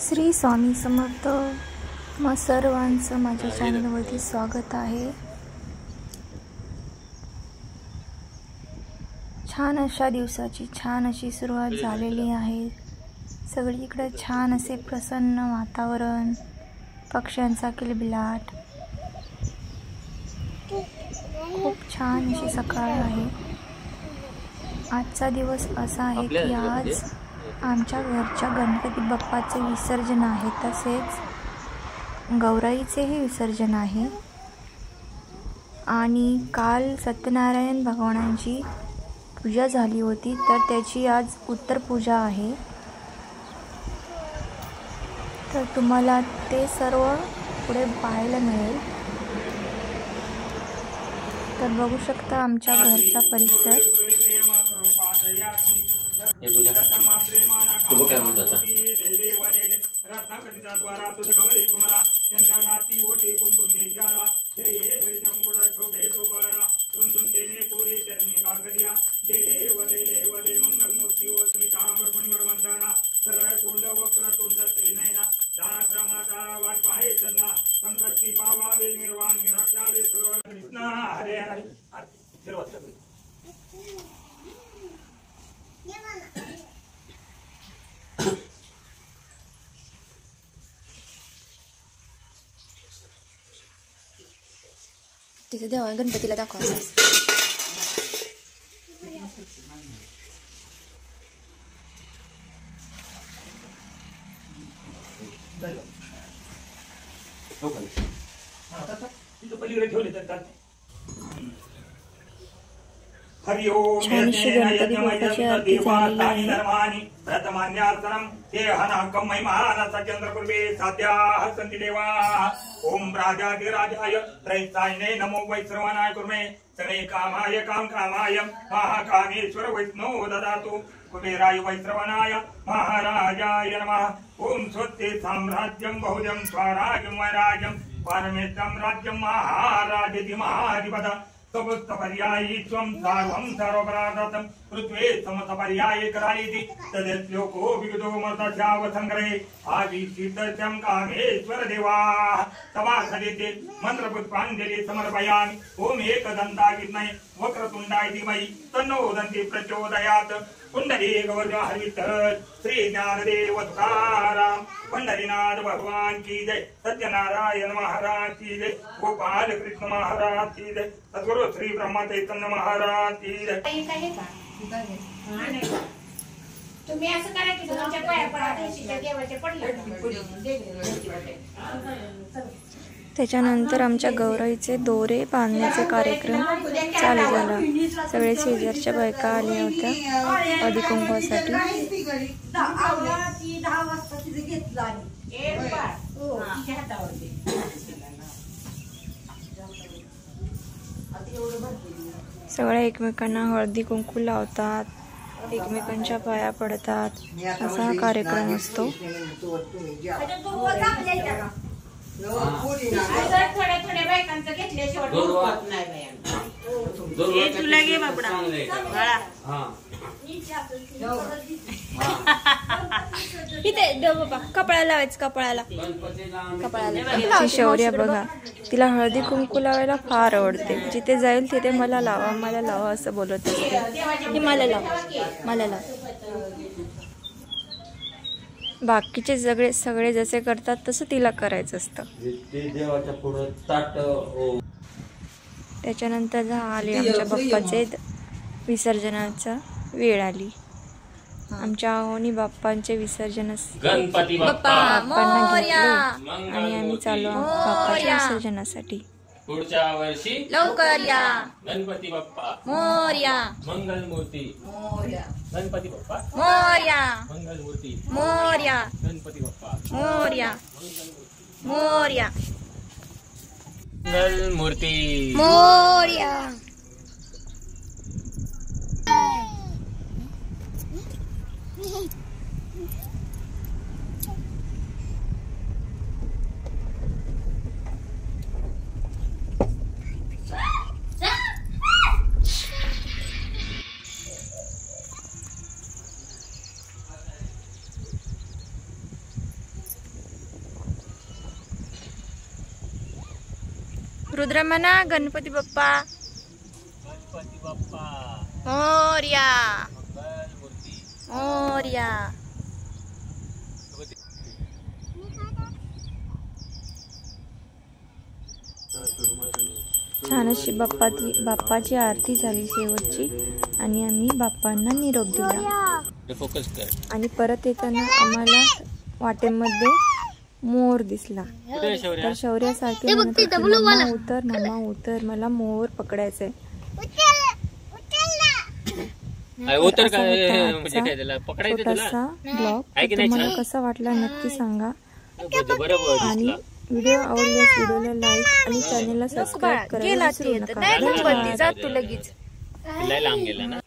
श्री स्वामी समर्थ. मग सर्वांचं माझ्या चॅनलवरती स्वागत आहे. छान अशा दिवसाची छान अशी सुरुवात झालेली आहे. सगळीकडे छान असे प्रसन्न वातावरण, पक्ष्यांचा किलबिलाट, खूप छान अशी सकाळ आहे. आजचा दिवस असा आहे की आज आमच्या घरच्या गणपती बाप्पाचे विसर्जन आहे, तसेच गौराईचेही विसर्जन आहे. आणि काल सत्यनारायण भगवानांची पूजा झाली होती, तर त्याची आज उत्तर पूजा आहे. तर तुम्हाला ते सर्व पुढे पाहायला मिळेल. तर बघू शकता आमच्या घरचा परिसर. तिथे देवा गणपतीला दाखवा. छानशी गणपती बाप्पाची आरती झालेली आहे. प्रथमान्यार्चनम देहनाकं महिमानस चंद्रपूर्वे साध्याः सन्ति देवा. ओम राजाधिराजाय त्रैसायने नमो वैश्रवणाय कुर्मे. सने कामाय कामाय महाकामेश्वर वैष्णो ददातु. कुबेराय वैश्रवणाय महाराजाय नमः. ओम स्वस्ति साम्राज्यं बहुजं स्वराज्यं वैराज्यं परमेष्टं राज्यं महाराजेति महाधिपद. समस्तपर्यायी त्वं सर्वं सर्वपराधतं पृथ्वे समस्तपर्याये करायति. तदेश्लोको विगतो मर्तस्यावसंग्रहे आदिशितस्यं कामेश्वर देवाः समासदिते मंत्रपुष्पाञ्जलि समर्पयामि. ओम एकदन्ताय विद्महे वक्रतुण्डाय धीमहि तन्नो दन्ति प्रचोदयात्. कुंडली गवर्गा हरित श्री ज्ञानदेव तुकाराम पंढरीनाथ भगवान की जय. सत्यनारायण महाराज की जय. गोपाल कृष्ण महाराज की जय. सद्गुरु श्री ब्रह्म चैतन्य महाराज की जय. तुम्ही असं करा की तुमच्या पाया पडा देवाचे पडले. त्याच्यानंतर आमच्या गौराईचे दोरे बांधण्याचे कार्यक्रम चालू झाला. सगळे शेजारच्या बायका आल्या होत्या हळदी कुंकवासाठी. सगळ्या एकमेकांना हळदी कुंकू लावतात, एकमेकांच्या पाया पडतात, असा हा कार्यक्रम असतो. थोड्या बायकांचं घेतल्याशिवाय तुला घे बाबडा. इथे देव बाबा कपाळाला लावायचं. कपाळाला शौर्य बघा, तिला हळदी कुंकू लावायला फार आवडते. जिथे जाईल तिथे मला लावा मला लावा असं बोलत असते. मला लाव. बाकीचे सगळे जसे करतात तसं तिला करायचं असतं. त्याच्यानंतर आले आमच्या बाप्पाचे विसर्जनाचा वेळ आली. आमच्या आहोनी बाप्पांचे विसर्जन गणपती बाप्पा आणि आम्ही चाललो बाप्पाच्या विसर्जनासाठी. पुढच्या वर्षी लवकर या गणपती बाप्पा मोरया. मंगलमूर्ती गणपती बाप्पा मोरया. मंगलमूर्ती मोरया. गणपती बाप्पा मोरया. मोरया. मंगलमूर्ती मोरया. रुद्र म्हणा गणपती बाप्पा गणपती बाप्पा मोरया मंगलमूर्ती. मोरया. छान अशी बाप्पाची आरती झाली शेवटची आणि आम्ही बाप्पांना निरोप दिला. फोकस कर. आणि परत येताना आम्हाला वाटेमध्ये मोर दिसला. कुठे शौर्य? तर शौर्यासारखे म्हणत होते, "मम्मा उतर, मम्मा उतर, मला मोर पकडायचंय." उतर असा काय होता म्हणजे काय त्याला पकडायचं तुला? छोटासा ब्लॉग. आहे की नाही तुम्हाला छान? कसा वाटला नक्की सांगा. बरोबर आणि दिसला. व्हिडिओ आवडल्यास व्हिडिओला लाईक आणि चॅनलला सबस्क्राईब करायला विसरू नका. लय लांब गेला ना.